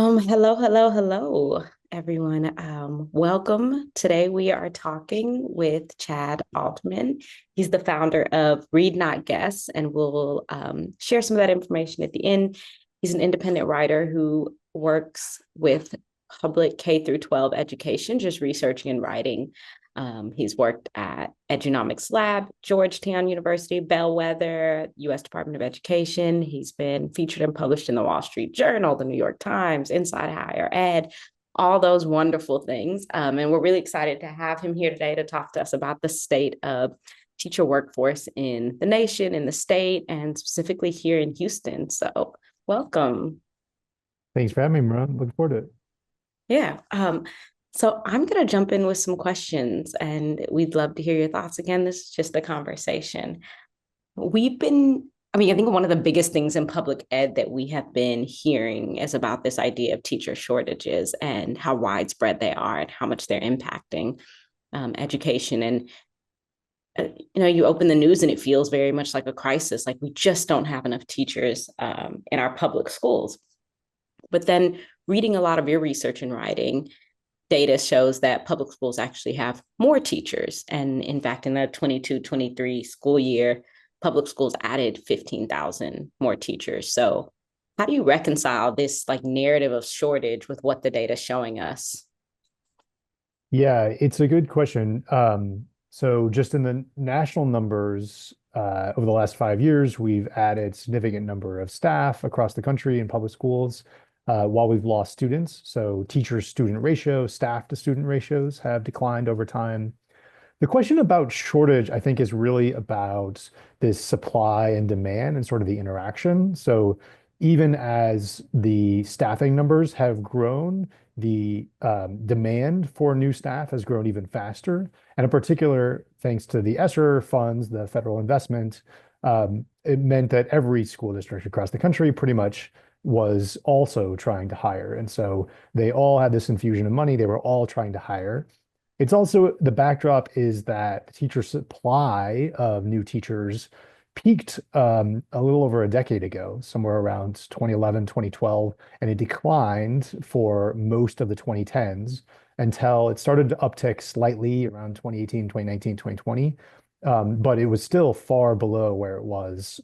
Hello, everyone. Welcome. Today we are talking with Chad Altman. He's the founder of Read Not Guess, and we'll share some of that information at the end. He's an independent writer who works with public K through 12 education, just researching and writing. He's worked at Edunomics Lab, Georgetown University, Bellwether, U.S. Department of Education. He's been featured and published in the Wall Street Journal, the New York Times, Inside Higher Ed, all those wonderful things. And we're really excited to have him here today to talk to us about the state of teacher workforce in the nation, in the state, and specifically here in Houston. So welcome. Thanks for having me, Meron. Looking forward to it. Yeah. So I'm going to jump in with some questions and we'd love to hear your thoughts. Again, this is just a conversation. I think one of the biggest things in public ed that we have been hearing is about this idea of teacher shortages and how widespread they are and how much they're impacting education. And, you open the news and it feels very much like a crisis, like we just don't have enough teachers in our public schools. But then reading a lot of your research and writing, data shows that public schools actually have more teachers. And in fact, in the 22-23 school year, public schools added 15,000 more teachers. So how do you reconcile this like narrative of shortage with what the data is showing us? Yeah, it's a good question. So just in the national numbers, over the last 5 years, we've added significant number of staff across the country in public schools, while we've lost students. So teacher-student ratio, staff-to-student ratios have declined over time. The question about shortage, I think, is really about this supply and demand and sort of the interaction. So even as the staffing numbers have grown, the demand for new staff has grown even faster. And in particular, thanks to the ESSER funds, the federal investment, it meant that every school district across the country pretty much was also trying to hire. And so they all had this infusion of money. They were all trying to hire. It's also the backdrop is that the teacher supply of new teachers peaked a little over a decade ago, somewhere around 2011, 2012, and it declined for most of the 2010s until it started to uptick slightly around 2018, 2019, 2020. But it was still far below where it was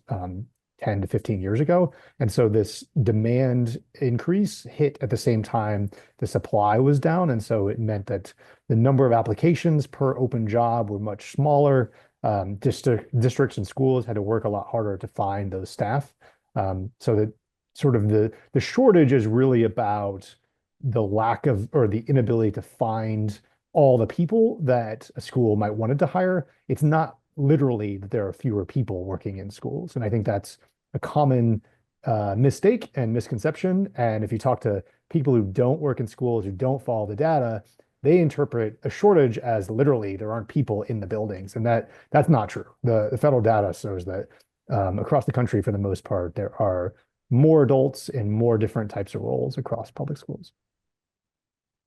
10 to 15 years ago. And so this demand increase hit at the same time the supply was down. And so it meant that the number of applications per open job were much smaller. Districts and schools had to work a lot harder to find those staff. So that sort of the shortage is really about the lack of or the inability to find all the people that a school might wanted to hire. It's not literally that there are fewer people working in schools. And I think that's a common mistake and misconception. And if you talk to people who don't work in schools, who don't follow the data, they interpret a shortage as literally there aren't people in the buildings. And that's not true. The federal data shows that across the country, for the most part, there are more adults in more different types of roles across public schools.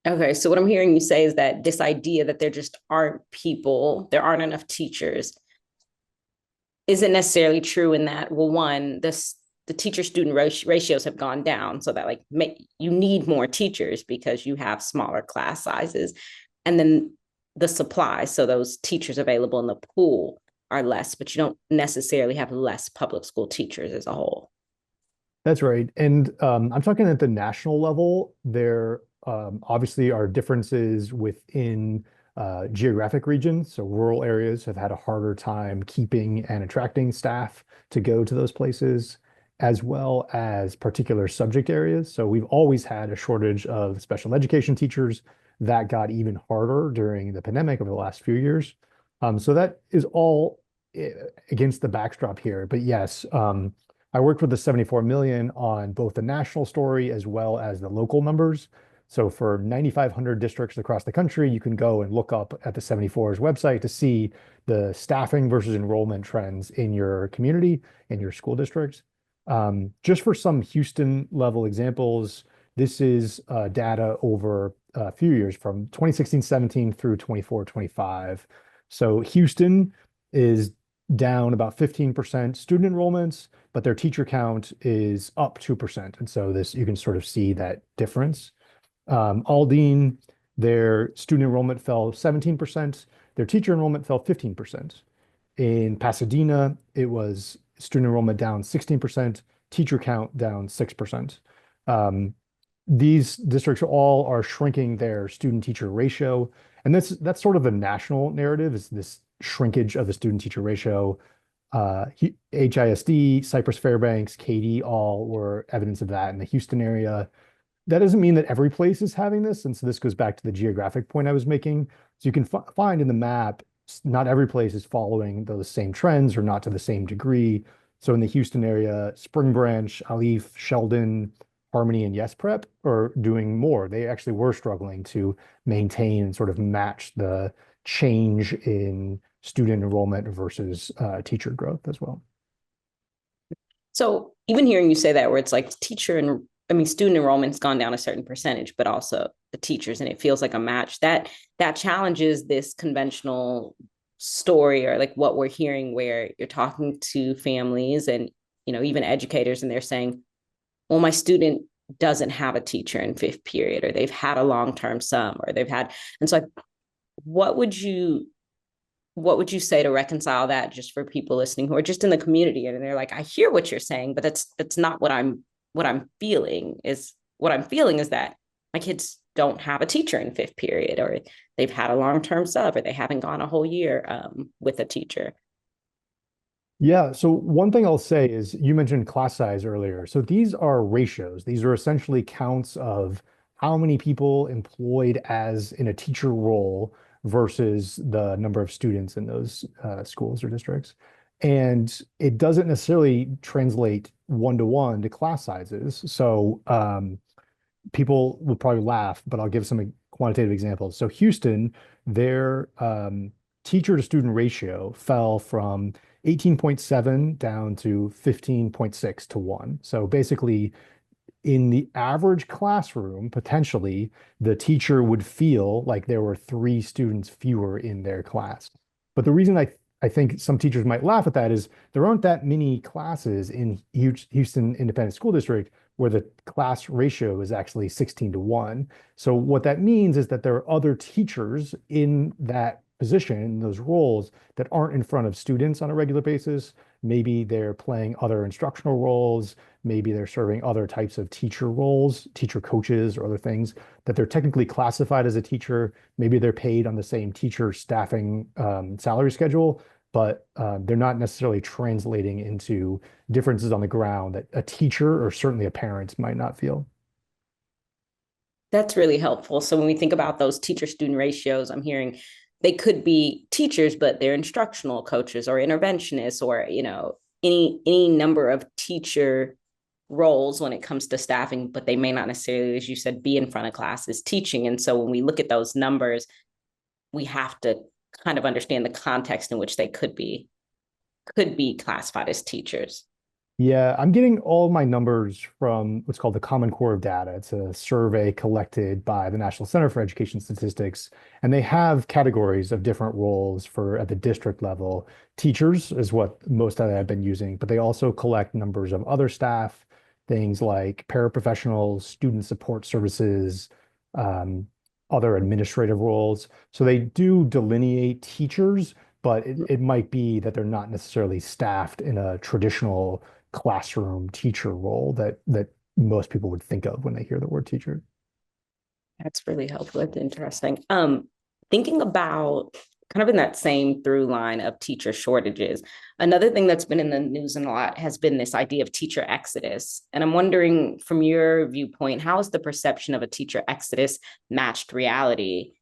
Okay, so what I'm hearing you say is that this idea that there just aren't people, there aren't enough teachers, isn't necessarily true in that, well, one, the teacher-student ratios have gone down, so that like you need more teachers because you have smaller class sizes, and then the supply, so those teachers available in the pool are less, but you don't necessarily have less public school teachers as a whole. That's right. And I'm talking at the national level. There obviously are differences within geographic regions. So rural areas have had a harder time keeping and attracting staff to go to those places, as well as particular subject areas. So we've always had a shortage of special education teachers. That got even harder during the pandemic over the last few years. So that is all against the backdrop here. But yes, I worked with the 74 million on both the national story as well as the local numbers. So for 9,500 districts across the country, you can go and look up at the 74's website to see the staffing versus enrollment trends in your community, in your school districts. Just for some Houston level examples, this is data over a few years from 2016-17 through 24-25. So Houston is down about 15% student enrollments, but their teacher count is up 2%. And so this, you can sort of see that difference. Aldine, their student enrollment fell 17%, their teacher enrollment fell 15%. In Pasadena, it was student enrollment down 16%, teacher count down 6%. Um, these districts all are shrinking their student teacher ratio. And that's sort of the national narrative, is this shrinkage of the student teacher ratio. HISD, Cypress Fairbanks, Katy all were evidence of that in the Houston area. That doesn't mean that every place is having this. And so this goes back to the geographic point I was making. So you can find in the map, not every place is following those same trends or not to the same degree. So in the Houston area, Spring Branch, Alif, Sheldon, Harmony, and Yes Prep are doing more. They actually were struggling to maintain and sort of match the change in student enrollment versus teacher growth as well. So even hearing you say that, where it's like teacher and I mean, student enrollment's gone down a certain percentage, but also the teachers, and it feels like a match that challenges this conventional story or like what we're hearing, where you're talking to families and even educators, and they're saying, well, my student doesn't have a teacher in fifth period, or they've had a long-term sum, or they've had, and so what would you say to reconcile that, just for people listening who are just in the community and they're like, I hear what you're saying, but that's not what I'm feeling is that my kids don't have a teacher in fifth period, or they've had a long-term sub, or they haven't gone a whole year with a teacher. Yeah, so one thing I'll say is you mentioned class size earlier. So these are ratios. These are essentially counts of how many people employed as in a teacher role versus the number of students in those schools or districts. And it doesn't necessarily translate one-to-one to class sizes. So people will probably laugh, but I'll give some quantitative examples. So Houston, their teacher to student ratio fell from 18.7 down to 15.6 to 1. So basically, in the average classroom, potentially, the teacher would feel like there were 3 students fewer in their class. But the reason I think some teachers might laugh at that is there aren't that many classes in Houston Independent School District where the class ratio is actually 16 to 1. So what that means is that there are other teachers in that position, in those roles, that aren't in front of students on a regular basis. Maybe they're playing other instructional roles. Maybe they're serving other types of teacher roles, teacher coaches or other things that they're technically classified as a teacher. Maybe they're paid on the same teacher staffing salary schedule, but they're not necessarily translating into differences on the ground that a teacher or certainly a parent might not feel. That's really helpful. So when we think about those teacher-student ratios, I'm hearing they could be teachers, but they're instructional coaches or interventionists, or any number of teacher roles when it comes to staffing, but they may not necessarily, as you said, be in front of classes teaching. And so when we look at those numbers, we have to kind of understand the context in which they could be classified as teachers. Yeah, I'm getting all my numbers from what's called the Common Core of Data. It's a survey collected by the National Center for Education Statistics, and they have categories of different roles for at the district level. Teachers is what most of that I've been using, but they also collect numbers of other staff, things like paraprofessionals, student support services, um, other administrative roles. So they do delineate teachers, but it might be that they're not necessarily staffed in a traditional classroom teacher role that most people would think of when they hear the word teacher. That's really helpful. That's interesting. Thinking about kind of in that same through line of teacher shortages, another thing that's been in the news and a lot has been this idea of teacher exodus. And I'm wondering, from your viewpoint, how has the perception of a teacher exodus matched reality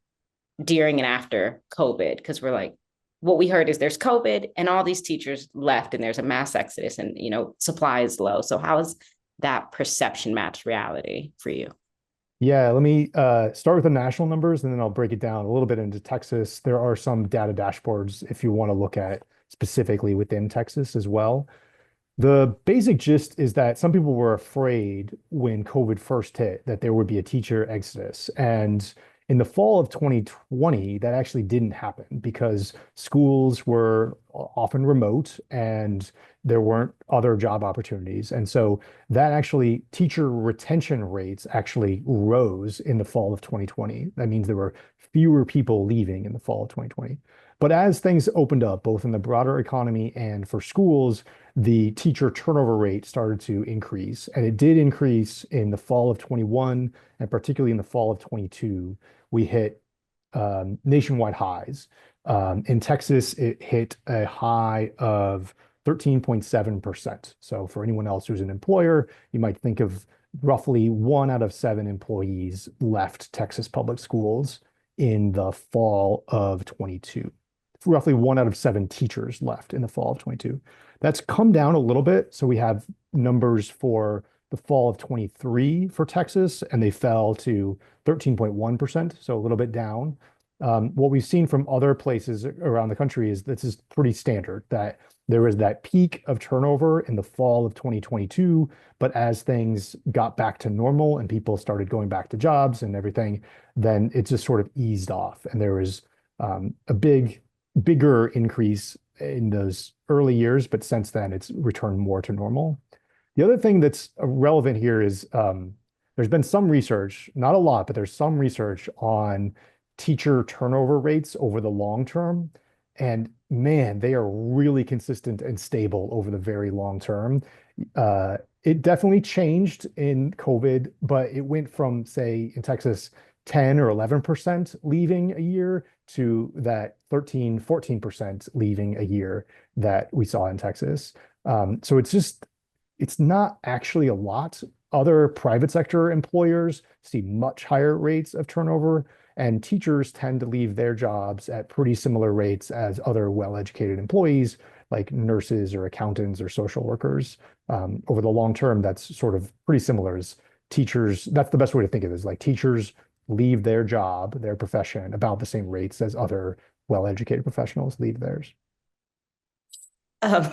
during and after COVID? Because we're like, what we heard is there's COVID and all these teachers left and there's a mass exodus, and supply is low. So how has that perception matched reality for you? Yeah, let me start with the national numbers and then I'll break it down a little bit into Texas. There are some data dashboards if you want to look at specifically within Texas as well. The basic gist is that some people were afraid when COVID first hit that there would be a teacher exodus. And in the fall of 2020, that actually didn't happen because schools were often remote, and there weren't other job opportunities. And so that actually, teacher retention rates actually rose in the fall of 2020. That means there were fewer people leaving in the fall of 2020. But as things opened up, both in the broader economy and for schools, the teacher turnover rate started to increase. And it did increase in the fall of 21, and particularly in the fall of 22. We hit nationwide highs. In Texas, it hit a high of 13.7%. So for anyone else who's an employer, you might think of roughly 1 out of 7 employees left Texas public schools in the fall of 22. Roughly 1 out of 7 teachers left in the fall of 22. That's come down a little bit. So we have numbers for the fall of 23 for Texas, and they fell to 13.1%, so a little bit down. What we've seen from other places around the country is this is pretty standard, that there was that peak of turnover in the fall of 2022, but as things got back to normal and people started going back to jobs and everything, then it just sort of eased off. And there was a bigger increase in those early years, but since then it's returned more to normal. The other thing that's relevant here is there's been some research, not a lot, but there's some research on teacher turnover rates over the long term. And man, they are really consistent and stable over the very long term. It definitely changed in COVID, but it went from, say, in Texas, 10 or 11% leaving a year to that 13, 14% leaving a year that we saw in Texas. So it's not actually a lot. Other private sector employers see much higher rates of turnover, and teachers tend to leave their jobs at pretty similar rates as other well-educated employees, like nurses or accountants or social workers. Over the long term, that's sort of pretty similar as teachers. That's the best way to think of it, is like teachers leave their job, their profession, about the same rates as other well-educated professionals leave theirs. Um,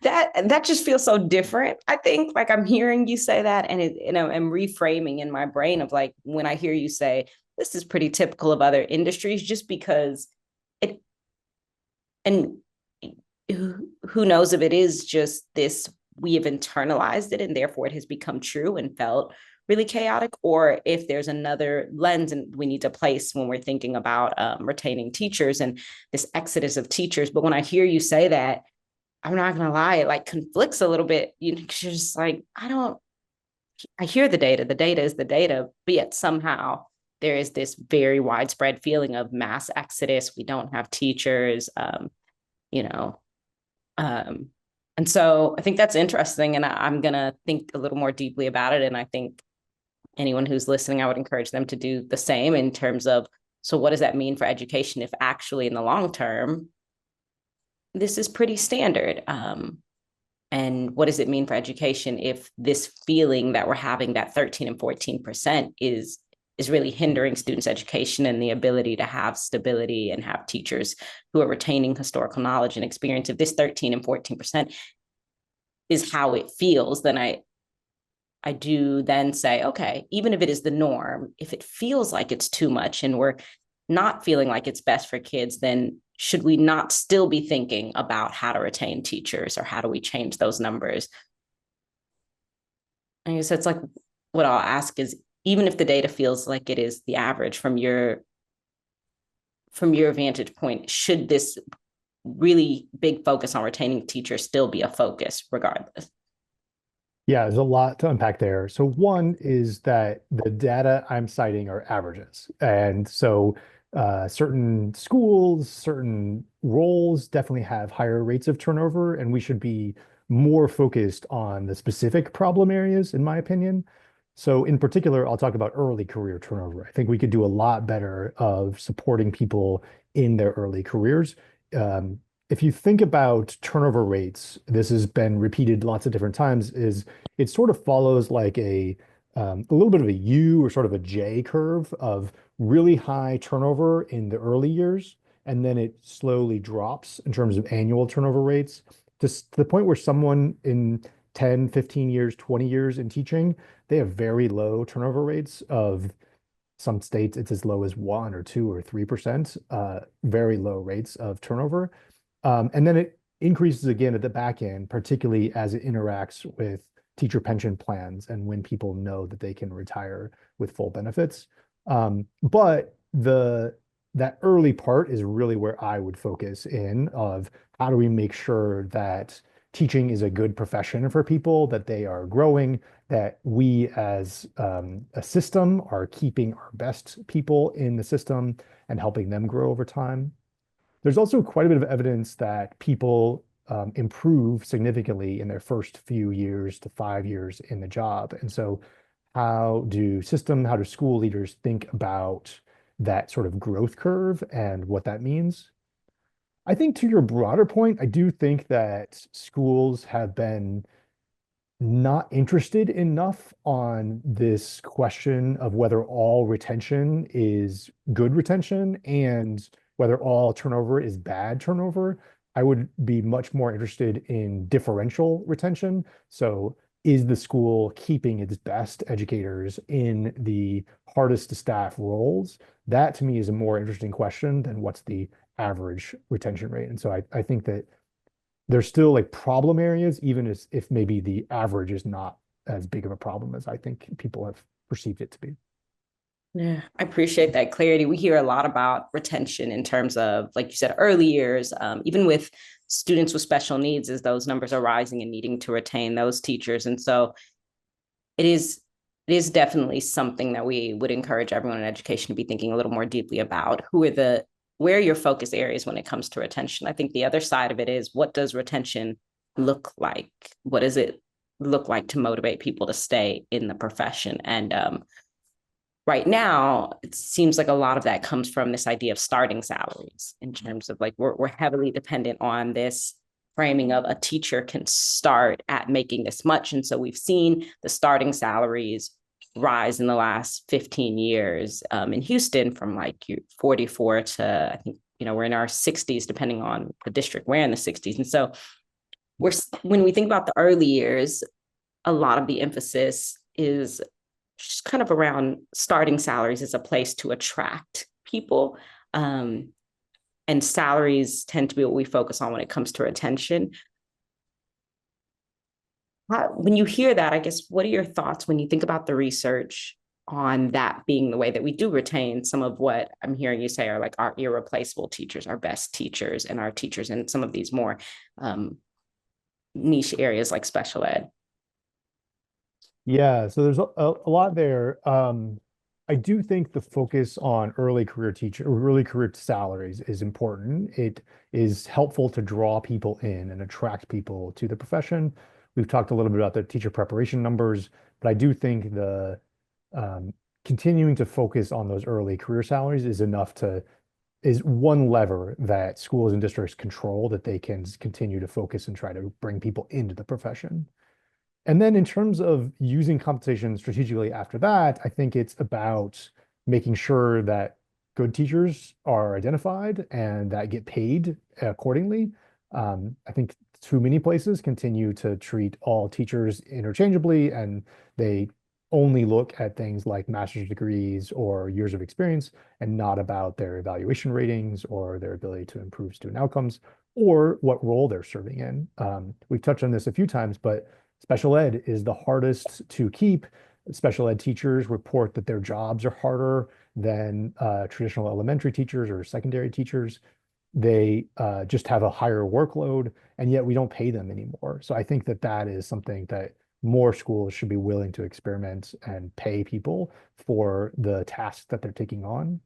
that just feels so different. I think like I'm hearing you say that, and I'm reframing in my brain of like when I hear you say this is pretty typical of other industries, just because it, and who knows if it is just this, we have internalized it and therefore it has become true and felt really chaotic, or if there's another lens and we need to place when we're thinking about retaining teachers and this exodus of teachers. But when I hear you say that, I'm not gonna lie, it like conflicts a little bit. You're just like, I hear the data is the data, but yet somehow there is this very widespread feeling of mass exodus. We don't have teachers, you know. And so I think that's interesting, and I'm gonna think a little more deeply about it. And I think anyone who's listening, I would encourage them to do the same in terms of, so what does that mean for education if actually in the long term this is pretty standard. And what does it mean for education if this feeling that we're having, that 13 and 14% is really hindering students' education and the ability to have stability and have teachers who are retaining historical knowledge and experience? If this 13 and 14% is how it feels, then I do then say, okay, even if it is the norm, if it feels like it's too much and we're not feeling like it's best for kids, then should we not still be thinking about how to retain teachers, or how do we change those numbers? I guess it's like, what I'll ask is, even if the data feels like it is the average from your vantage point, should this really big focus on retaining teachers still be a focus regardless? Yeah, there's a lot to unpack there. So one is that the data I'm citing are averages. And so certain schools, certain roles definitely have higher rates of turnover, and we should be more focused on the specific problem areas, in my opinion. So in particular, I'll talk about early career turnover. I think we could do a lot better of supporting people in their early careers. If you think about turnover rates, this has been repeated lots of different times, is it sort of follows like a little bit of a U or sort of a J curve of really high turnover in the early years, and then it slowly drops in terms of annual turnover rates to the point where someone in 10, 15 years, 20 years in teaching, they have very low turnover rates of some states, it's as low as 1 or 2 or 3%, very low rates of turnover. And then it increases again at the back end, particularly as it interacts with teacher pension plans and when people know that they can retire with full benefits. But that early part is really where I would focus in of how do we make sure that teaching is a good profession for people, that they are growing, that we as a system are keeping our best people in the system and helping them grow over time. There's also quite a bit of evidence that people improve significantly in their first few years to 5 years in the job. And so how do school leaders think about that sort of growth curve and what that means? I think to your broader point, I do think that schools have been not interested enough on this question of whether all retention is good retention and whether all turnover is bad turnover. I would be much more interested in differential retention. So, is the school keeping its best educators in the hardest to staff roles? That to me is a more interesting question than what's the average retention rate. And so I think that there's still like problem areas, even as if maybe the average is not as big of a problem as I think people have perceived it to be. Yeah, I appreciate that clarity. We hear a lot about retention in terms of, like you said, early years, even with students with special needs, as those numbers are rising and needing to retain those teachers. And so it is definitely something that we would encourage everyone in education to be thinking a little more deeply about. Where are your focus areas when it comes to retention? I think the other side of it is, what does retention look like? What does it look like to motivate people to stay in the profession? And right now, it seems like a lot of that comes from this idea of starting salaries, in terms of like we're heavily dependent on this framing of a teacher can start at making this much. And so we've seen the starting salaries rise in the last 15 years in Houston from like 44 to, I think, we're in our 60s, depending on the district. We're in the 60s. And so when we think about the early years, a lot of the emphasis is just kind of around starting salaries as a place to attract people. And salaries tend to be what we focus on when it comes to retention. When you hear that, I guess, what are your thoughts when you think about the research on that being the way that we do retain some of what I'm hearing you say are like our irreplaceable teachers, our best teachers, and our teachers in some of these more niche areas like special ed? Yeah, so there's a lot there. I do think the focus on early career salaries is important. It is helpful to draw people in and attract people to the profession. We've talked a little bit about the teacher preparation numbers, but I do think the continuing to focus on those early career salaries is one lever that schools and districts control that they can continue to focus and try to bring people into the profession. And then in terms of using compensation strategically after that, I think it's about making sure that good teachers are identified and that get paid accordingly. I think too many places continue to treat all teachers interchangeably, and they only look at things like master's degrees or years of experience and not about their evaluation ratings or their ability to improve student outcomes or what role they're serving in. We've touched on this a few times, but special ed is the hardest to keep. Special ed teachers report that their jobs are harder than traditional elementary teachers or secondary teachers. They just have a higher workload, and yet we don't pay them anymore. So I think that that is something that more schools should be willing to experiment and pay people for the tasks that they're taking on.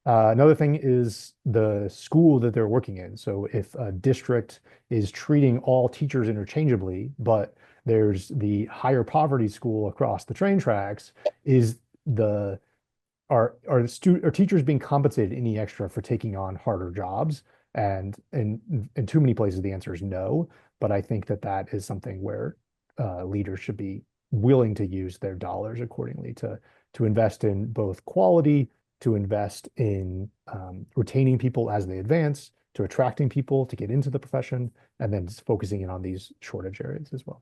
Another thing is the school that they're working in. So if a district is treating all teachers interchangeably, but there's the higher poverty school across the train tracks, is the are teachers being compensated any extra for taking on harder jobs? And in too many places, the answer is no. But I think that that is something where leaders should be willing to use their dollars accordingly to invest in both quality, to invest in retaining people as they advance, to attracting people to get into the profession, and then just focusing in on these shortage areas as well.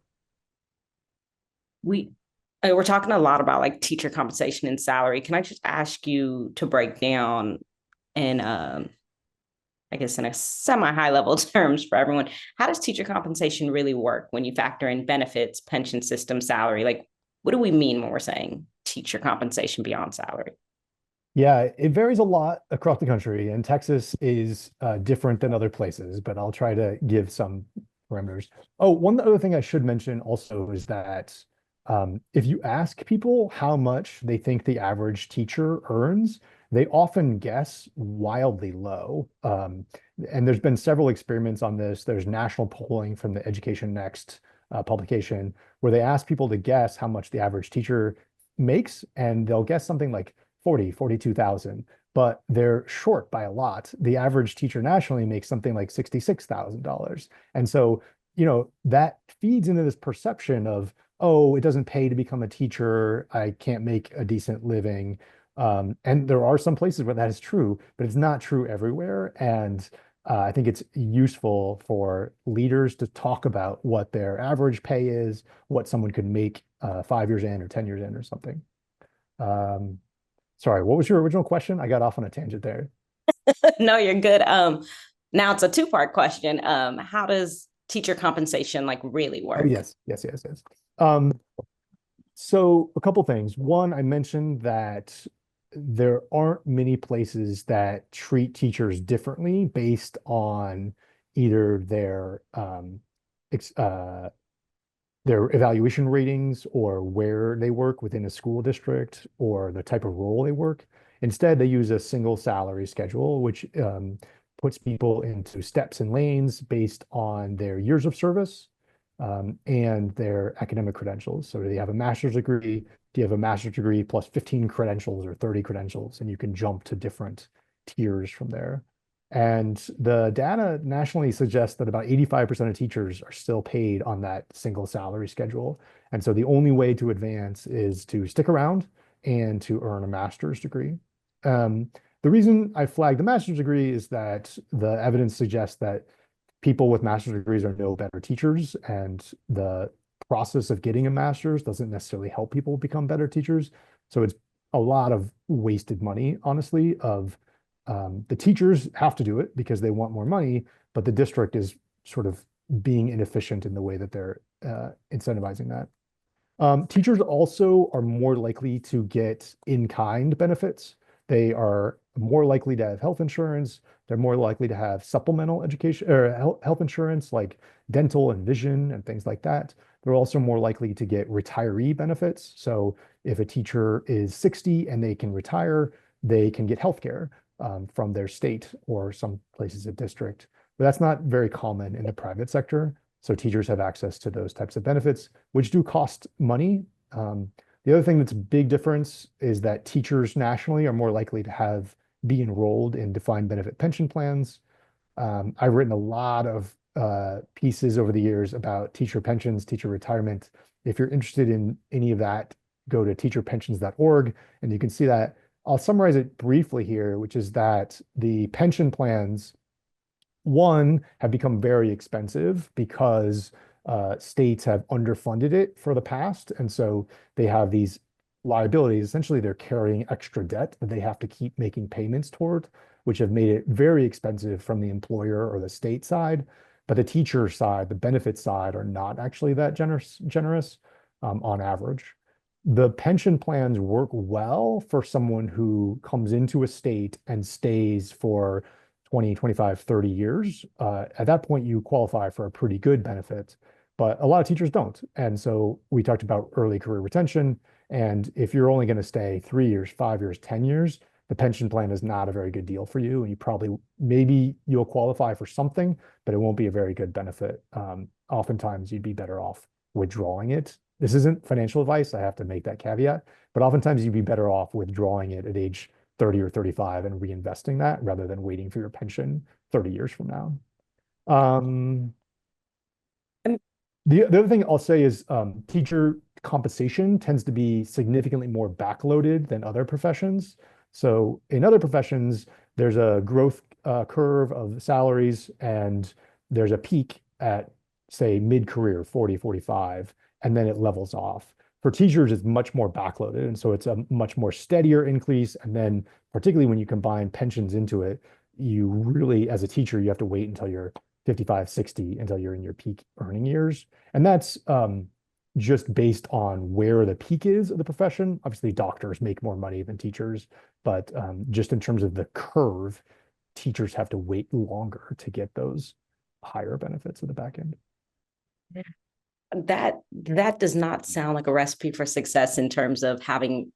We're talking a lot about like teacher compensation and salary. Can I just ask you to break down and I guess in a semi-high level terms for everyone, how does teacher compensation really work when you factor in benefits, pension system, salary? Like, what do we mean when we're saying teacher compensation beyond salary? Yeah, it varies a lot across the country, and Texas is different than other places, but I'll try to give some parameters. Oh, one other thing I should mention also is that if you ask people how much they think the average teacher earns, they often guess wildly low. And there's been several experiments on this. There's national polling from the Education Next publication where they ask people to guess how much the average teacher makes, and they'll guess something like 42,000, but they're short by a lot. The average teacher nationally makes something like $66,000. And so, that feeds into this perception of, oh, it doesn't pay to become a teacher. I can't make a decent living. And there are some places where that is true, but it's not true everywhere. And I think it's useful for leaders to talk about what their average pay is, what someone could make 5 years in or 10 years in or something. Um, Sorry, what was your original question? I got off on a tangent there. No, you're good. Now it's a two-part question. How does teacher compensation like really Oh, work? yes, yes, yes, yes. Um, so a couple things. One, I mentioned that there aren't many places that treat teachers differently based on either ex- uh, their evaluation ratings or where they work within a school district or the type of role they work. Instead, they use a single salary schedule, which puts people into steps and lanes based on their years of service and their academic credentials. So do you have a master's degree? Do you have a master's degree plus 15 credentials or 30 credentials? And you can jump to different tiers from there. And the data nationally suggests that about 85% of teachers are still paid on that single salary schedule. And so the only way to advance is to stick around and to earn a master's degree. Um, the reason I flagged the master's degree is that the evidence suggests that people with master's degrees are no better teachers, and the process of getting a master's doesn't necessarily help people become better teachers. So it's a lot of wasted money, honestly, of the teachers have to do it because they want more money, but the district is sort of being inefficient in the way that they're incentivizing that. Teachers also are more likely to get in-kind benefits. They are more likely to have health insurance. They're more likely to have supplemental education or health insurance like dental and vision and things like that. They're also more likely to get retiree benefits. So if a teacher is 60 and they can retire, they can get health care from their state or some places of district. But that's not very common in the private sector. So teachers have access to those types of benefits, which do cost money. The other thing that's a big difference is that teachers nationally are more likely to be enrolled in defined benefit pension plans. I've written a lot of pieces over the years about teacher pensions, teacher retirement. If you're interested in any of that, go to teacherpensions.org and you can see that. I'll summarize it briefly here, which is that the pension plans, one, have become very expensive because states have underfunded it for the past. And so they have these liabilities. Essentially, they're carrying extra debt that they have to keep making payments toward, which have made it very expensive from the employer or the state side. But the teacher side, the benefit side, are not actually that generous on average. The pension plans work well for someone who comes into a state and stays for 20, 25, 30 years. At that point, you qualify for a pretty good benefit, but a lot of teachers don't. And so we talked about early career retention. And if you're only going to stay 3 years, 5 years, 10 years, the pension plan is not a very good deal for you. And you probably, maybe you'll qualify for something, but it won't be a very good benefit. Oftentimes, you'd be better off withdrawing it. This isn't financial advice. I have to make that caveat, but oftentimes you'd be better off withdrawing it at age 30 or 35 and reinvesting that rather than waiting for your pension 30 years from now. Um, And the other thing I'll say is teacher compensation tends to be significantly more backloaded than other professions. So in other professions, there's a growth curve of salaries and there's a peak at, say, mid-career, 40, 45, and then it levels off. For teachers, it's much more backloaded. And so it's a much more steadier increase. And then particularly when you combine pensions into it, you really, as a teacher, you have to wait until you're 55, 60 until you're in your peak earning years. And that's just based on where the peak is of the profession. Obviously, doctors make more money than teachers, but just in terms of the curve, teachers have to wait longer to get those higher benefits at the back end. That does not sound like a recipe for success in terms of having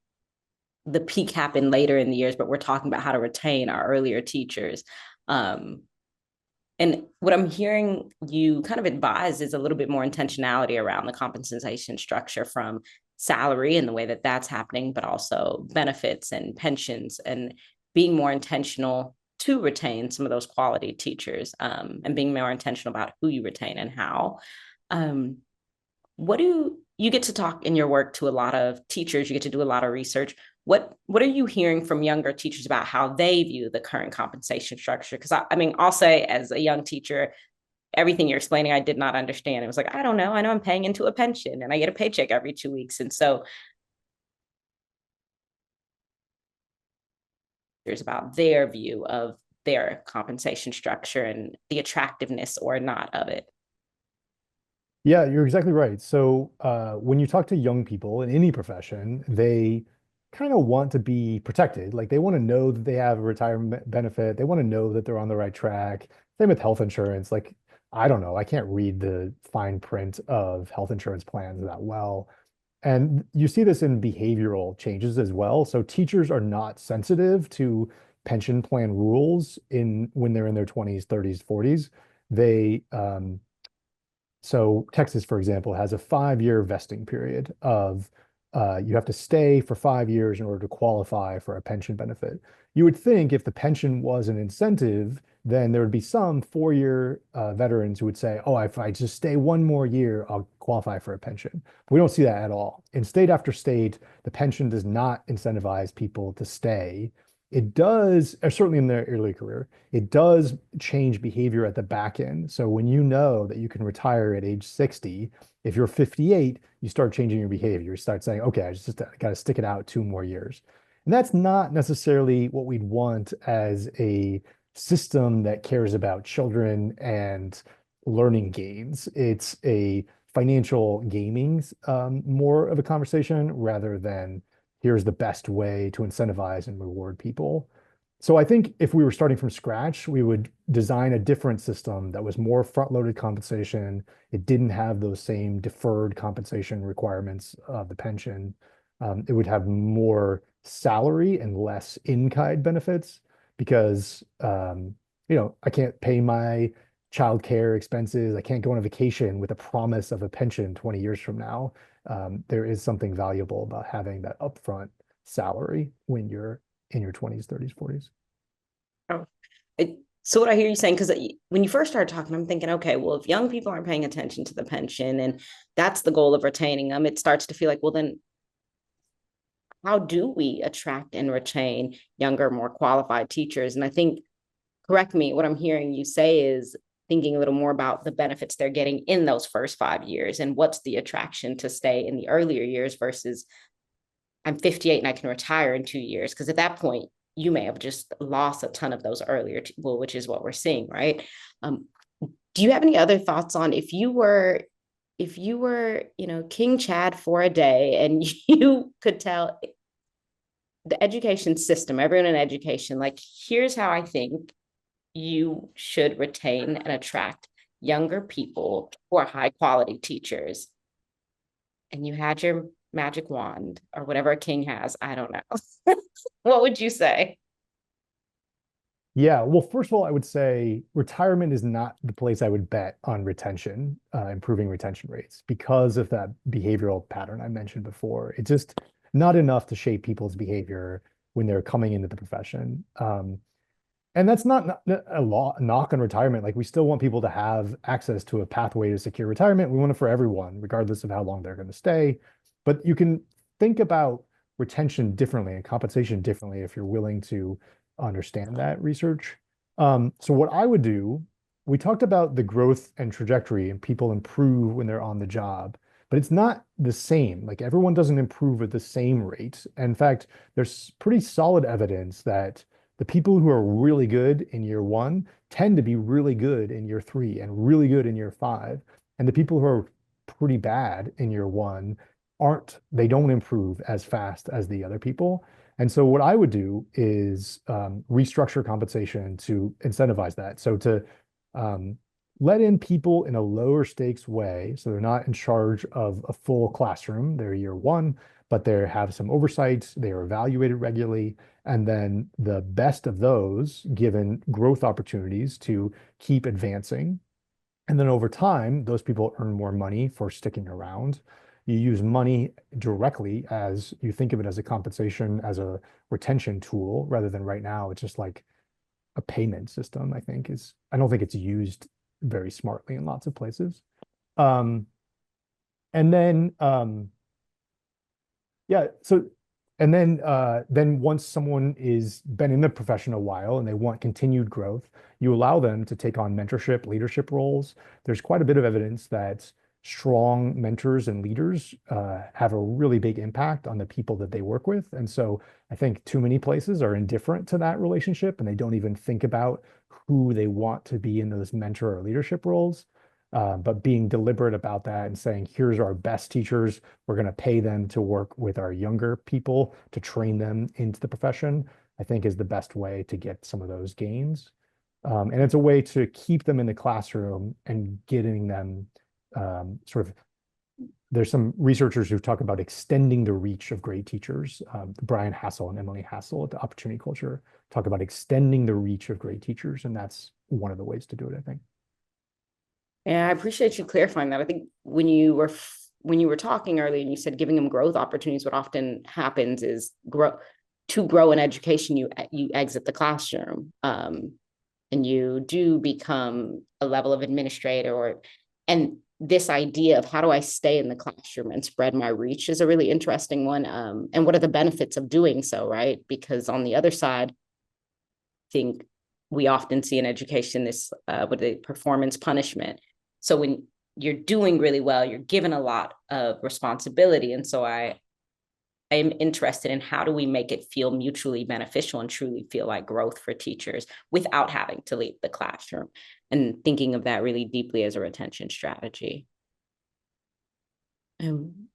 the peak happen later in the years, but we're talking about how to retain our earlier teachers. Um, and what I'm hearing you kind of advise is a little bit more intentionality around the compensation structure, from salary and the way that that's happening, but also benefits and pensions, and being more intentional to retain some of those quality teachers, and being more intentional about who you retain and how. Um, what do you get to talk in your work to a lot of teachers? You get to do a lot of research. What are you hearing from younger teachers about how they view the current compensation structure? Because I mean, I'll say, as a young teacher, everything you're explaining, I did not understand. It was like, I don't know. I know I'm paying into a pension and I get a paycheck every 2 weeks. And so there's about their view of their compensation structure and the attractiveness or not of it. Yeah, you're exactly right. So when you talk to young people in any profession, they kind of want to be protected. Like they want to know that they have a retirement benefit. They want to know that they're on the right track. Same with health insurance. Like, I don't know, I can't read the fine print of health insurance plans that well. And you see this in behavioral changes as well. So teachers are not sensitive to pension plan rules in when they're in their 20s, 30s, 40s. They so Texas, for example, has a 5-year vesting period of you have to stay for 5 years in order to qualify for a pension benefit. You would think if the pension was an incentive, then there would be some 4-year veterans who would say, oh, if I just stay one more year, I'll qualify for a pension. But we don't see that at all. In state after state, the pension does not incentivize people to stay. It does, certainly in their early career, it does change behavior at the back end. So when you know that you can retire at age 60, if you're 58, you start changing your behavior. You start saying, okay, I just got to stick it out 2 more years. And that's not necessarily what we'd want as a system that cares about children and learning gains. It's a financial gaming, more of a conversation rather than here's the best way to incentivize and reward people. So I think if we were starting from scratch, we would design a different system that was more front-loaded compensation. It didn't have those same deferred compensation requirements of the pension. It would have more salary and less in-kind benefits because I can't pay my childcare expenses. I can't go on a vacation with a promise of a pension 20 years from now. There is something valuable about having that upfront salary when you're in your 20s, 30s, 40s. Oh, so what I hear you saying, because when you first started talking, I'm thinking, okay, well, if young people aren't paying attention to the pension and that's the goal of retaining them, it starts to feel like, well, then how do we attract and retain younger, more qualified teachers? And I think, correct me, what I'm hearing you say is thinking a little more about the benefits they're getting in those first 5 years and what's the attraction to stay in the earlier years versus I'm 58 and I can retire in 2 years. Because at that point, you may have just lost a ton of those earlier, well, which is what we're seeing, right? Um, do you have any other thoughts on if you were King Chad for a day and you could tell the education system, everyone in education, like, here's how I think you should retain and attract younger people who are high quality teachers, and you had your magic wand or whatever a king has, I don't know. What would you say? Yeah, well, first of all, I would say retirement is not the place I would bet on retention, improving retention rates because of that behavioral pattern I mentioned before. It's just not enough to shape people's behavior when they're coming into the profession. And that's not a knock on retirement. Like we still want people to have access to a pathway to secure retirement. We want it for everyone, regardless of how long they're going to stay. But you can think about retention differently and compensation differently if you're willing to understand that research. So what I would do, we talked about the growth and trajectory and people improve when they're on the job, but it's not the same. Like everyone doesn't improve at the same rate. In fact, there's pretty solid evidence that The people who are really good in year one tend to be really good in year three and really good in year five. And the people who are pretty bad in year one they don't improve as fast as the other people. And so what I would do is restructure compensation to incentivize that. So to um, let in people in a lower stakes way, so they're not in charge of a full classroom, they're year one, but they have some oversight, they are evaluated regularly, and then the best of those given growth opportunities to keep advancing. And then over time, those people earn more money for sticking around. You use money directly as you think of it as a compensation, as a retention tool, rather than right now, it's just like a payment system, I don't think it's used very smartly in lots of places. Um, and then yeah, so then once someone is been in the profession a while and they want continued growth, you allow them to take on mentorship, leadership roles. There's quite a bit of evidence that strong mentors and leaders have a really big impact on the people that they work with. And so I think too many places are indifferent to that relationship and they don't even think about who they want to be in those mentor or leadership roles. But being deliberate about that and saying, here's our best teachers, we're going to pay them to work with our younger people to train them into the profession, I think is the best way to get some of those gains. And it's a way to keep them in the classroom and getting them sort of, there's some researchers who talk about extending the reach of great teachers. Brian Hassel and Emily Hassel at the Opportunity Culture talk about extending the reach of great teachers. And that's one of the ways to do it, I think. Yeah, I appreciate you clarifying that. I think when you were talking earlier and you said giving them growth opportunities, what often happens is grow in education, you exit the classroom, and you do become a level of administrator and this idea of how do I stay in the classroom and spread my reach is a really interesting one. And what are the benefits of doing so, right? Because on the other side, I think we often see in education this with the performance punishment. So when you're doing really well, you're given a lot of responsibility. And so I am interested in how do we make it feel mutually beneficial and truly feel like growth for teachers without having to leave the classroom, and thinking of that really deeply as a retention strategy. Um,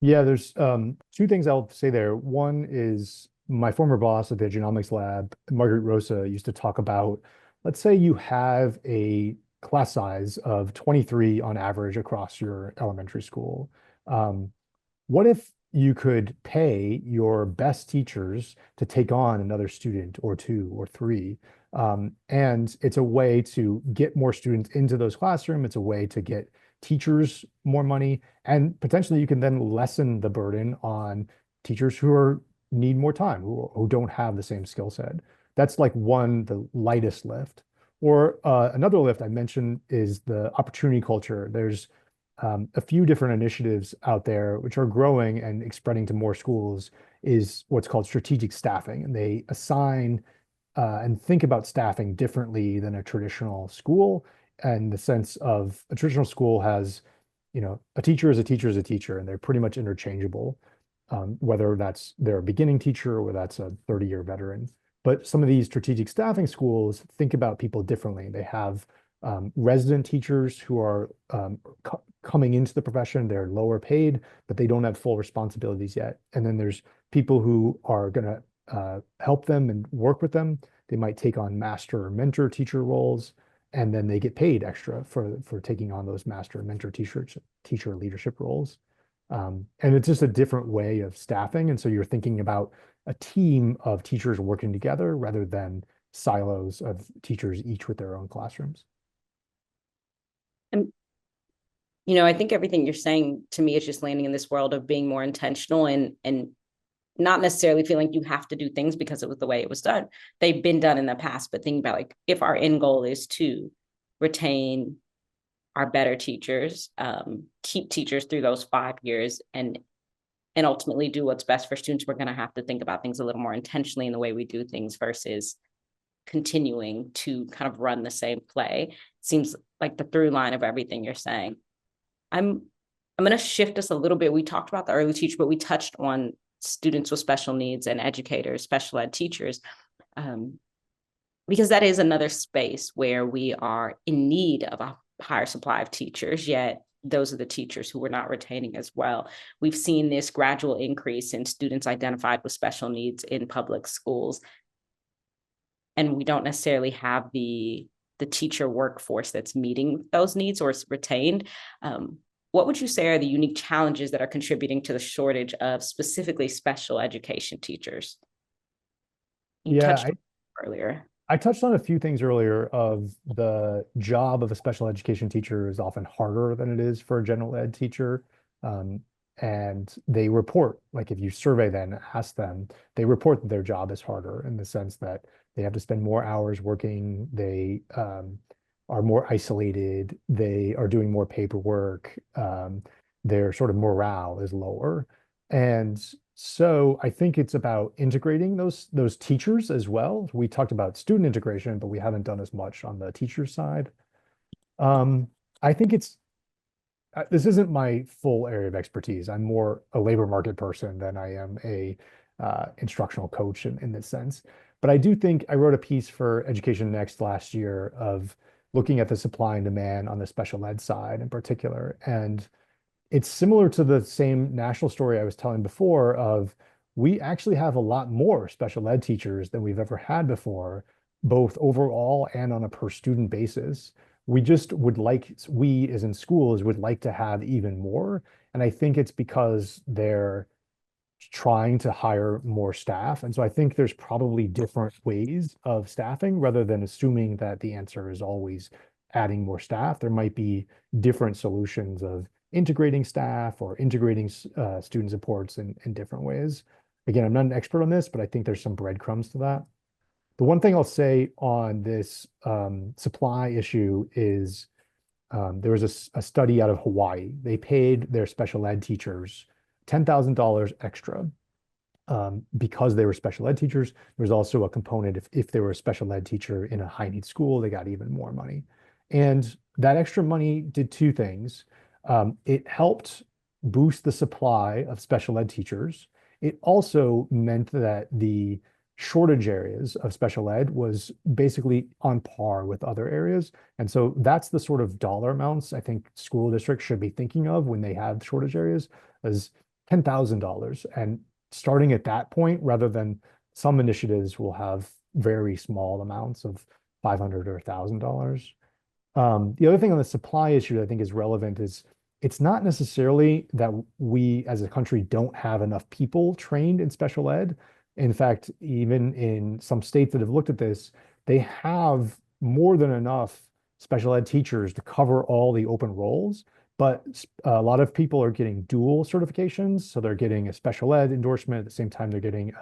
Yeah, there's two things I'll say there. One is my former boss at the genomics lab, Margaret Rosa, used to talk about, let's say you have a class size of 23 on average across your elementary school. Um, what if you could pay your best teachers to take on another student or two or three? And it's a way to get more students into those classrooms. It's a way to get teachers more money. And potentially you can then lessen the burden on teachers need more time, who don't have the same skill set. That's like the lightest lift. Or another lift I mentioned is the opportunity culture. There's a few different initiatives out there which are growing and spreading to more schools is what's called strategic staffing. And they assign and think about staffing differently than a traditional school. And the sense of a traditional school has, a teacher is a teacher is a teacher, and they're pretty much interchangeable, whether that's their beginning teacher or that's a 30-year veteran. But some of these strategic staffing schools think about people differently. They have resident teachers who are coming into the profession. They're lower paid, but they don't have full responsibilities yet. And then there's people who are going to help them and work with them. They might take on master or mentor teacher roles, and then they get paid extra for taking on those master and mentor teacher leadership roles. And it's just a different way of staffing. And so you're thinking about a team of teachers working together rather than silos of teachers, each with their own classrooms. and I think everything you're saying to me is just landing in this world of being more intentional and not necessarily feeling like you have to do things because it was the way it was done. They've been done in the past, but think about like if our end goal is to retain our better teachers, keep teachers through those 5 years, and ultimately do what's best for students, we're going to have to think about things a little more intentionally in the way we do things versus continuing to kind of run the same play. It seems like the through line of everything you're saying. I'm going to shift us a little bit. We talked about the early teacher, but we touched on students with special needs and educators, special ed teachers. Um, because that is another space where we are in need of a higher supply of teachers, yet those are the teachers who we're not retaining as well. We've seen this gradual increase in students identified with special needs in public schools, and we don't necessarily have the teacher workforce that's meeting those needs or is retained. What would you say are the unique challenges that are contributing to the shortage of specifically special education teachers? You Yeah, touched on it earlier. I touched on a few things earlier of the job of a special education teacher is often harder than it is for a general ed teacher. Um, and they report, like if you survey them, ask them, they report that their job is harder in the sense that they have to spend more hours working, they are more isolated, they are doing more paperwork, their sort of morale is lower. And so I think it's about integrating those teachers as well. We talked about student integration, but we haven't done as much on the teacher side. Um, I think this isn't my full area of expertise. I'm more a labor market person than I am a instructional coach in this sense. But I do think I wrote a piece for Education Next last year of looking at the supply and demand on the special ed side in particular. And it's similar to the same national story I was telling before of we actually have a lot more special ed teachers than we've ever had before, both overall and on a per student basis. We just would like, we as in schools would like to have even more. And I think it's because they're trying to hire more staff. And so I think there's probably different ways of staffing rather than assuming that the answer is always adding more staff. There might be different solutions of integrating staff or integrating student supports in different ways. Again, I'm not an expert on this, but I think there's some breadcrumbs to that. The one thing I'll say on this supply issue is there was a study out of Hawaii. They paid their special ed teachers $10,000 extra because they were special ed teachers. There was also a component if they were a special ed teacher in a high need school, they got even more money. And that extra money did two things. It helped boost the supply of special ed teachers. It also meant that the shortage areas of special ed was basically on par with other areas. And so that's the sort of dollar amounts I think school districts should be thinking of when they have shortage areas as $10,000. And starting at that point, rather than some initiatives will have very small amounts of 500 or $1,000. The other thing on the supply issue that I think is relevant is it's not necessarily that we as a country don't have enough people trained in special ed. In fact, even in some states that have looked at this, they have more than enough special ed teachers to cover all the open roles. But a lot of people are getting dual certifications. So they're getting a special ed endorsement at the same time they're getting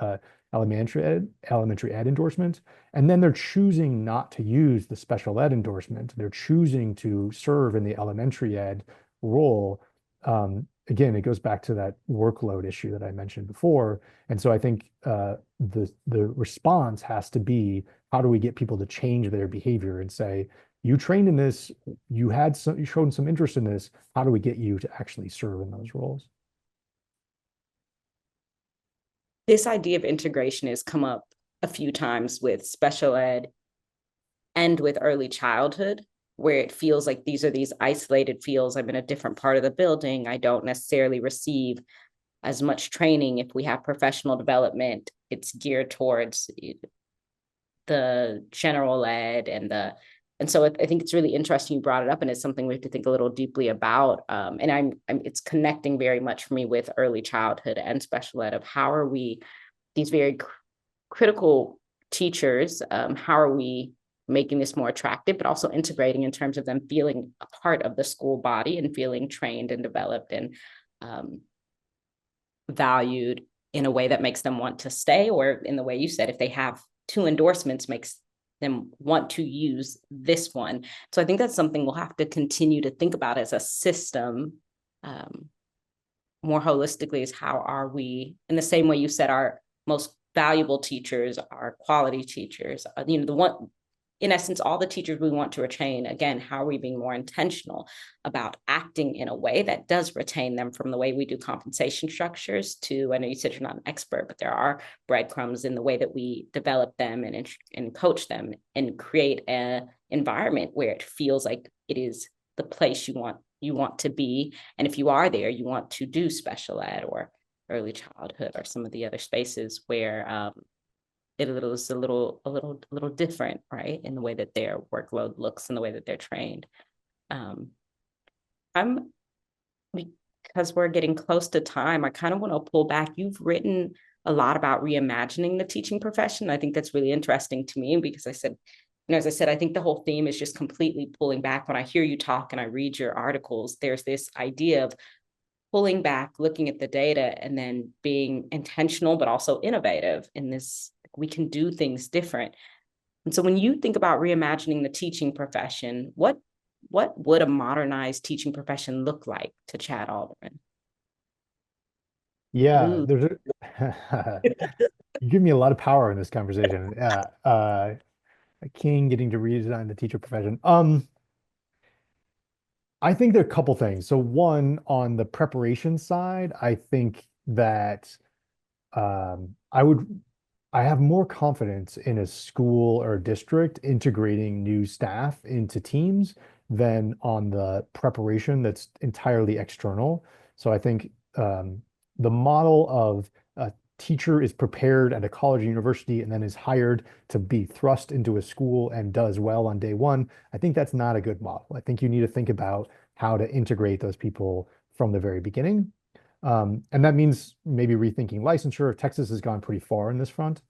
elementary ed endorsement. And then they're choosing not to use the special ed endorsement. They're choosing to serve in the elementary ed role. Again, it goes back to that workload issue that I mentioned before. And so I think the response has to be, how do we get people to change their behavior and say, you trained in this, you showed some interest in this, how do we get you to actually serve in those roles? This idea of integration has come up a few times with special ed and with early childhood, where it feels like these are these isolated fields. I'm in a different part of the building. I don't necessarily receive as much training. If we have professional development, it's geared towards the general ed and so I think it's really interesting you brought it up, and it's something we have to think a little deeply about. And it's connecting very much for me with early childhood and special ed of how are we these very critical teachers, how are we making this more attractive, but also integrating in terms of them feeling a part of the school body and feeling trained and developed and valued in a way that makes them want to stay, or in the way you said, if they have two endorsements, makes them want to use this one. So I think that's something we'll have to continue to think about as a system more holistically, is how are we, in the same way you said our most valuable teachers are quality teachers, the one in essence, all the teachers we want to retain, again, how are we being more intentional about acting in a way that does retain them, from the way we do compensation structures to, I know you said you're not an expert, but there are breadcrumbs in the way that we develop them and coach them and create an environment where it feels like it is the place you want to be. And if you are there, you want to do special ed or early childhood or some of the other spaces where it is a little different, right, in the way that their workload looks and the way that they're trained. I'm Because we're getting close to time, I kind of want to pull back. You've written a lot about reimagining the teaching profession. I think that's really interesting to me because as I said, I think the whole theme is just completely pulling back. When I hear you talk and I read your articles, there's this idea of pulling back, looking at the data, and then being intentional, but also innovative in this. We can do things different. And so when you think about reimagining the teaching profession, what would a modernized teaching profession look like to Chad Aldeman? Yeah, Ooh. you give me a lot of power in this conversation. Yeah, a king getting to redesign the teacher profession. I think there are a couple things. So one, on the preparation side, I think that um, I would I have more confidence in a school or district integrating new staff into teams than on the preparation that's entirely external. So I think the model of a teacher is prepared at a college or university and then is hired to be thrust into a school and does well on day one, I think that's not a good model. I think you need to think about how to integrate those people from the very beginning. And that means maybe rethinking licensure. Texas has gone pretty far in this front.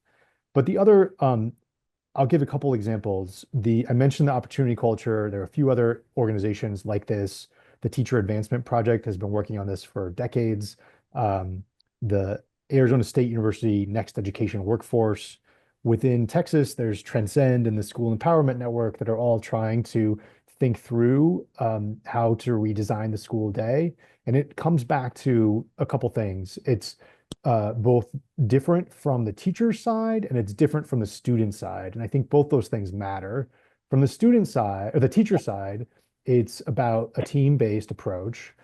But the other, I'll give a couple examples. I mentioned the opportunity culture. There are a few other organizations like this. The Teacher Advancement Project has been working on this for decades. The Arizona State University Next Education Workforce. Within Texas, there's Transcend and the School Empowerment Network that are all trying to think through how to redesign the school day. And it comes back to a couple things. It's both different from the teacher side and it's different from the student side. And I think both those things matter. From the student side or the teacher side, it's about a team-based approach.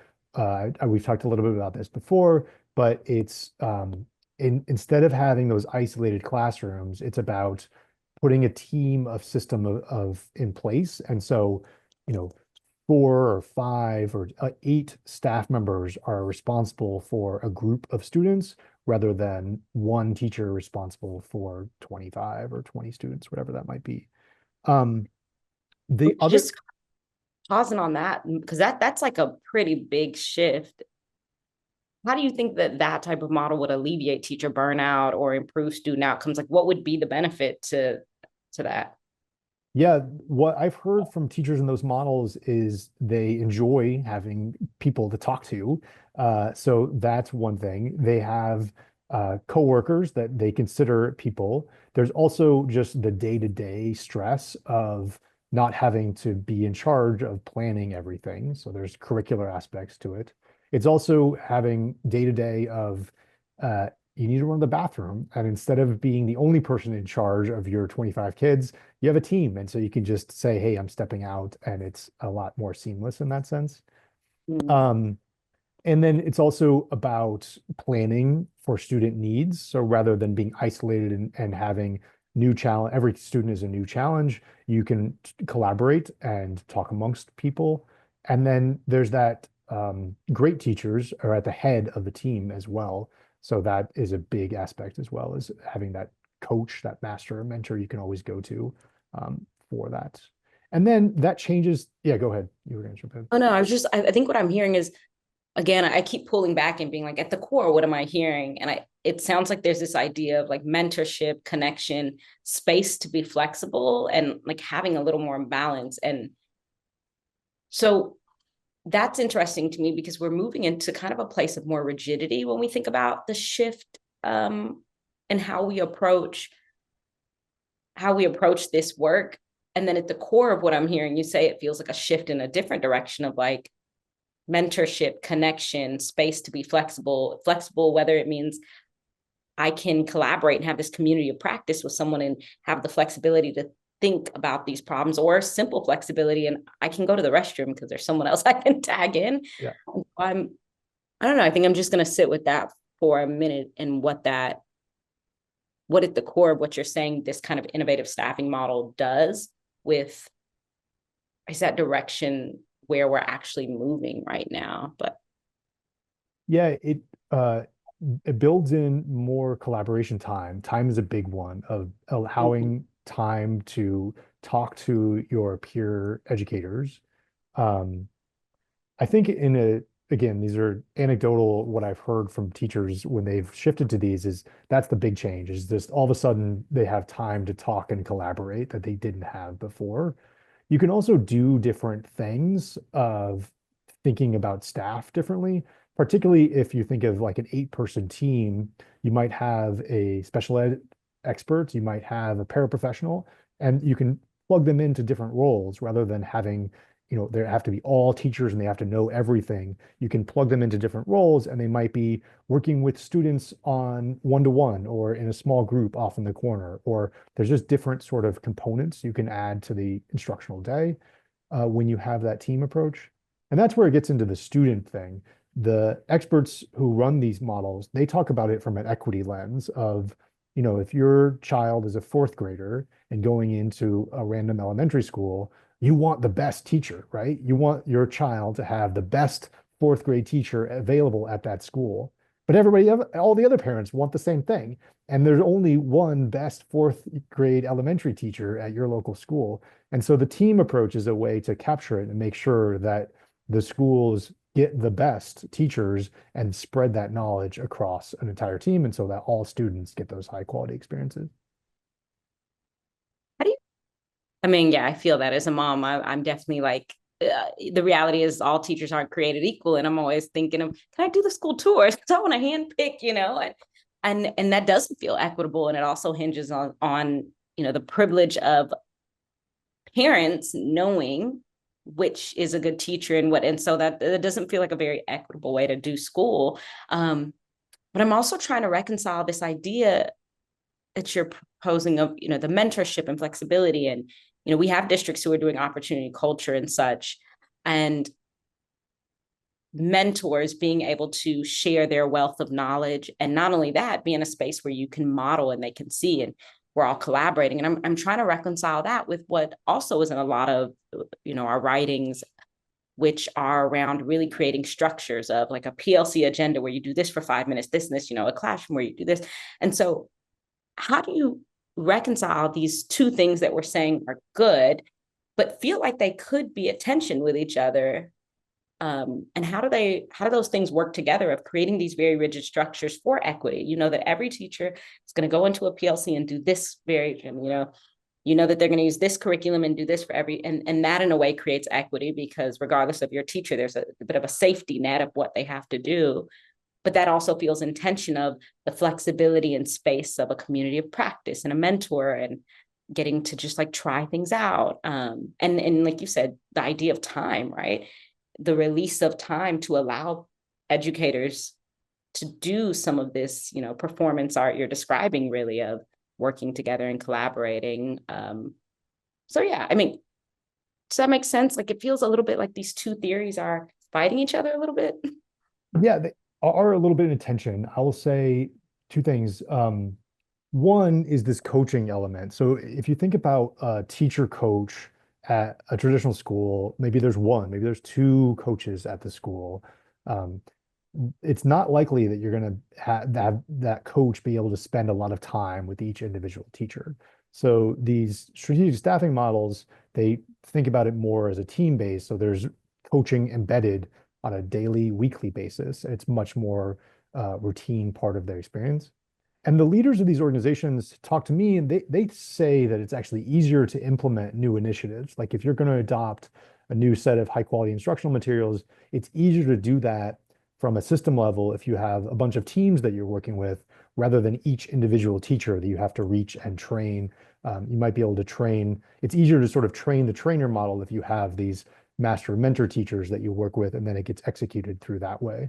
We've talked a little bit about this before, but it's instead of having those isolated classrooms, it's about putting a team of system of in place. And so, you know, 4 or 5 or 8 staff members are responsible for a group of students rather than one teacher responsible for 25 or 20 students, whatever that might be. The other, Just pausing on that, because that's like a pretty big shift. How do you think that that type of model would alleviate teacher burnout or improve student outcomes? Like, what would be the benefit to that? yeah, what I've heard from teachers in those models is they enjoy having people to talk to. So that's one thing. They have coworkers that they consider people. There's also just the day-to-day stress of not having to be in charge of planning everything. So there's curricular aspects to it. It's also having day-to-day of you need to run the bathroom, and instead of being the only person in charge of your 25 kids, you have a team. And so you can just say, hey, I'm stepping out, and it's a lot more seamless in that sense. Mm. Um, and then it's also about planning for student needs. So rather than being isolated and having new challenge, every student is a new challenge, you can collaborate and talk amongst people. And then there's that great teachers are at the head of the team as well. So that is a big aspect as well as having that coach, that master or mentor you can always go to for that. And then that changes. Yeah, go ahead. You were going to jump in. Oh no, I think what I'm hearing is, again, I keep pulling back and being like, at the core, what am I hearing? And it sounds like there's this idea of like mentorship, connection, space to be flexible, and like having a little more balance. And so that's interesting to me because we're moving into kind of a place of more rigidity when we think about the shift, and how we approach this work. And then at the core of what I'm hearing you say, it feels like a shift in a different direction of like mentorship, connection, space to be flexible, whether it means I can collaborate and have this community of practice with someone and have the flexibility to think about these problems, or simple flexibility. And I can go to the restroom because there's someone else I can tag in. Yeah. I don't know. I think I'm just going to sit with that for a minute, and what at the core of what you're saying, this kind of innovative staffing model does with, is that direction where we're actually moving right now. But Yeah, it builds in more collaboration time. Time is a big one of allowing time to talk to your peer educators. Um, I think again, these are anecdotal, what I've heard from teachers when they've shifted to these is that's the big change, is just all of a sudden they have time to talk and collaborate that they didn't have before. You can also do different things of thinking about staff differently, particularly if you think of like an 8-person team, you might have a special ed expert, you might have a paraprofessional, and you can plug them into different roles rather than having, there have to be all teachers and they have to know everything. You can plug them into different roles and they might be working with students on one-to-one or in a small group off in the corner, or there's just different sort of components you can add to the instructional day when you have that team approach. And that's where it gets into the student thing. The experts who run these models, they talk about it from an equity lens of, if your child is a fourth grader and going into a random elementary school, you want the best teacher, right? You want your child to have the best fourth grade teacher available at that school. But all the other parents want the same thing. And there's only one best fourth grade elementary teacher at your local school. And so the team approach is a way to capture it and make sure that the schools get the best teachers and spread that knowledge across an entire team. And so that all students get those high quality experiences. how do you, I mean, yeah, I feel that as a mom, I'm definitely like, the reality is all teachers aren't created equal. And I'm always thinking of, can I do the school tours? Because I want to hand pick, and that doesn't feel equitable. And it also hinges on, the privilege of parents knowing which is a good teacher and what, and so that it doesn't feel like a very equitable way to do school. But I'm also trying to reconcile this idea that you're proposing of, the mentorship and flexibility. And, we have districts who are doing opportunity culture and such, and mentors being able to share their wealth of knowledge. And not only that, be in a space where you can model and they can see, and we're all collaborating. And I'm trying to reconcile that with what also is in a lot of, our writings, which are around really creating structures of like a PLC agenda where you do this for 5 minutes, this and this, a classroom where you do this. And so how do you reconcile these two things that we're saying are good, but feel like they could be a tension with each other? And how do those things work together of creating these very rigid structures for equity? That every teacher is going to go into a PLC and do this that they're going to use this curriculum and do this for and that in a way creates equity, because regardless of your teacher, there's a bit of a safety net of what they have to do. But that also feels in tension of the flexibility and space of a community of practice and a mentor, and getting to just like try things out. And like you said, the idea of time, right? The release of time to allow educators to do some of this, performance art you're describing, really, of working together and collaborating. So yeah, I mean, does that make sense? Like it feels a little bit like these two theories are fighting each other a little bit. Yeah, they are a little bit in tension. I will say two things. One is this coaching element. So if you think about a teacher coach at a traditional school, maybe there's one, maybe there's two coaches at the school. Um, it's not likely that you're going to have that coach be able to spend a lot of time with each individual teacher. So these strategic staffing models, they think about it more as a team base. So there's coaching embedded on a daily, weekly basis. It's much more routine part of their experience. And the leaders of these organizations talk to me and they say that it's actually easier to implement new initiatives. Like if you're going to adopt a new set of high quality instructional materials, it's easier to do that from a system level if you have a bunch of teams that you're working with rather than each individual teacher that you have to reach and train. You might be able to train. It's easier to sort of train the trainer model if you have these master mentor teachers that you work with, and then it gets executed through that way.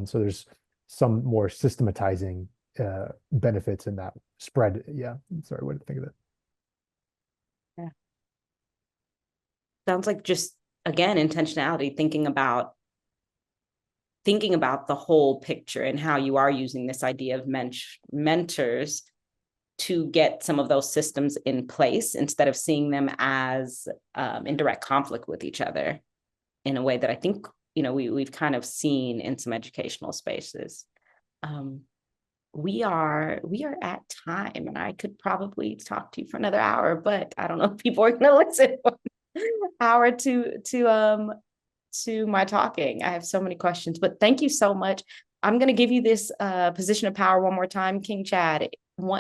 So there's some more systematizing benefits in that spread. Yeah, sorry, what to think of it. Yeah. sounds like just, again, intentionality, thinking about the whole picture and how you are using this idea of mentors to get some of those systems in place instead of seeing them as in direct conflict with each other in a way that I think, we've kind of seen in some educational spaces. We are at time, and I could probably talk to you for another hour, but I don't know if people are going to listen for an hour to my talking. I have so many questions, but thank you so much. I'm going to give you this position of power one more time, King Chad.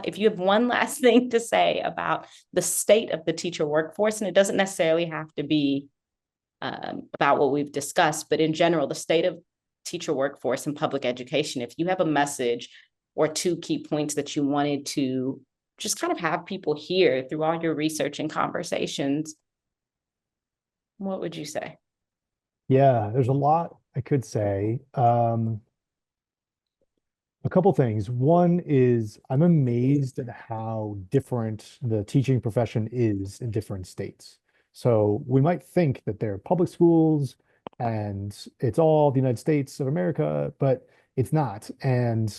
If you have one last thing to say about the state of the teacher workforce, and it doesn't necessarily have to be about what we've discussed, but in general, the state of teacher workforce in public education, if you have a message or two key points that you wanted to just kind of have people hear through all your research and conversations, what would you say? Yeah, there's a lot I could say. A couple things. One is I'm amazed at how different the teaching profession is in different states. So we might think that they're public schools and it's all the United States of America, but it's not. And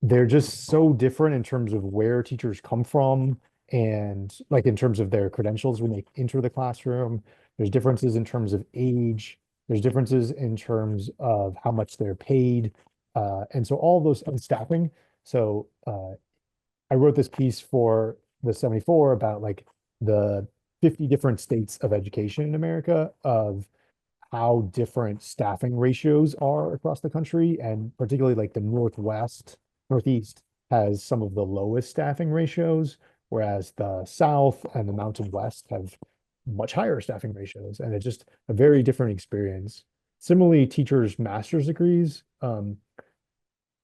they're just so different in terms of where teachers come from and like in terms of their credentials when they enter the classroom. There's differences in terms of age. There's differences in terms of how much they're paid. And so all those and staffing. So I wrote this piece for the 74 about like the 50 different states of education in America of how different staffing ratios are across the country, and particularly like the Northeast has some of the lowest staffing ratios, whereas the South and the Mountain West have much higher staffing ratios, and it's just a very different experience. Similarly, teachers' master's degrees,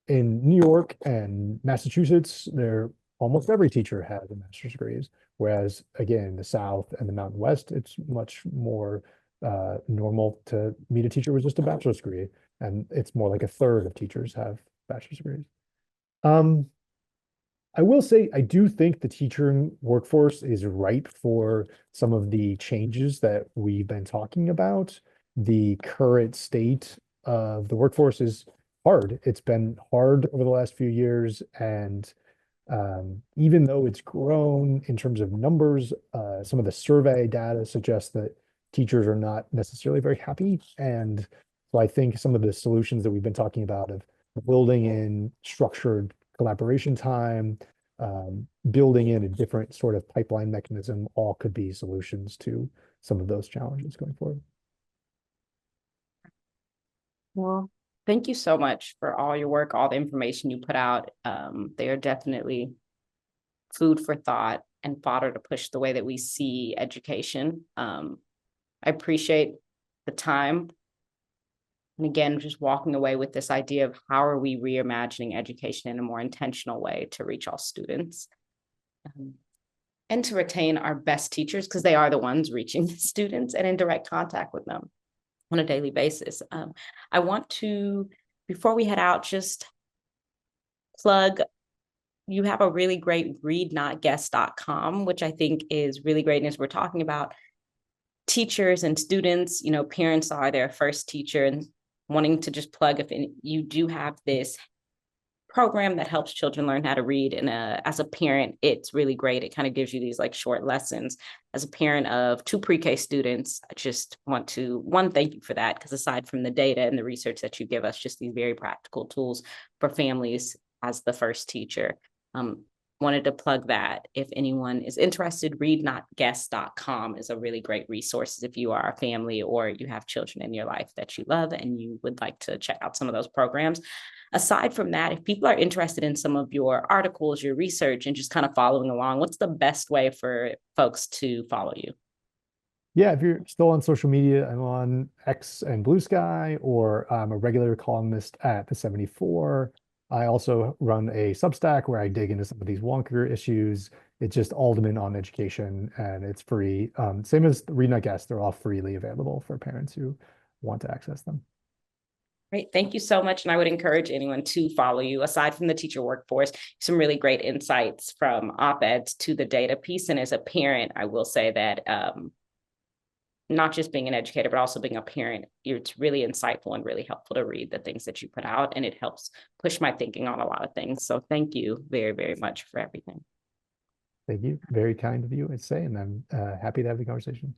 in New York and Massachusetts, there almost every teacher has a master's degree, whereas again, the South and the Mountain West, it's much more normal to meet a teacher with just a bachelor's degree, and it's more like a third of teachers have bachelor's degrees. Um, I will say I do think the teaching workforce is ripe for some of the changes that we've been talking about. The current state of the workforce is hard. It's been hard over the last few years, and even though it's grown in terms of numbers, some of the survey data suggests that teachers are not necessarily very happy. And so I think some of the solutions that we've been talking about of building in structured collaboration time, building in a different sort of pipeline mechanism, all could be solutions to some of those challenges going forward. Well, thank you so much for all your work, all the information you put out. They are definitely food for thought and fodder to push the way that we see education. I appreciate the time. And again, just walking away with this idea of how are we reimagining education in a more intentional way to reach all students, and to retain our best teachers, because they are the ones reaching the students and in direct contact with them on a daily basis. I want to, before we head out, just plug, you have a really great readnotguess.com, which I think is really great. And as we're talking about teachers and students, parents are their first teacher, and wanting to just plug, if you do have this program that helps children learn how to read, and as a parent, it's really great. It kind of gives you these like short lessons. As a parent of 2 pre-K students, I just want to thank you for that, because aside from the data and the research that you give us, just these very practical tools for families as the first teacher. Wanted to plug that. If anyone is interested, readnotguess.com is a really great resource if you are a family or you have children in your life that you love and you would like to check out some of those programs. Aside from that, if people are interested in some of your articles, your research, and just kind of following along, what's the best way for folks to follow you? Yeah, if you're still on social media, I'm on X and Blue Sky, or I'm a regular columnist at the 74. I also run a Substack where I dig into some of these wonkier issues. It's just Aldeman on education, and it's free. Same as Read Not Guess, they're all freely available for parents who want to access them. Great. Thank you so much. And I would encourage anyone to follow you. Aside from the teacher workforce, some really great insights from op-eds to the data piece. And as a parent, I will say that not just being an educator, but also being a parent, it's really insightful and really helpful to read the things that you put out. And it helps push my thinking on a lot of things. So thank you very, very much for everything. Thank you. Very kind of you, I'd say, and I'm happy to have the conversation.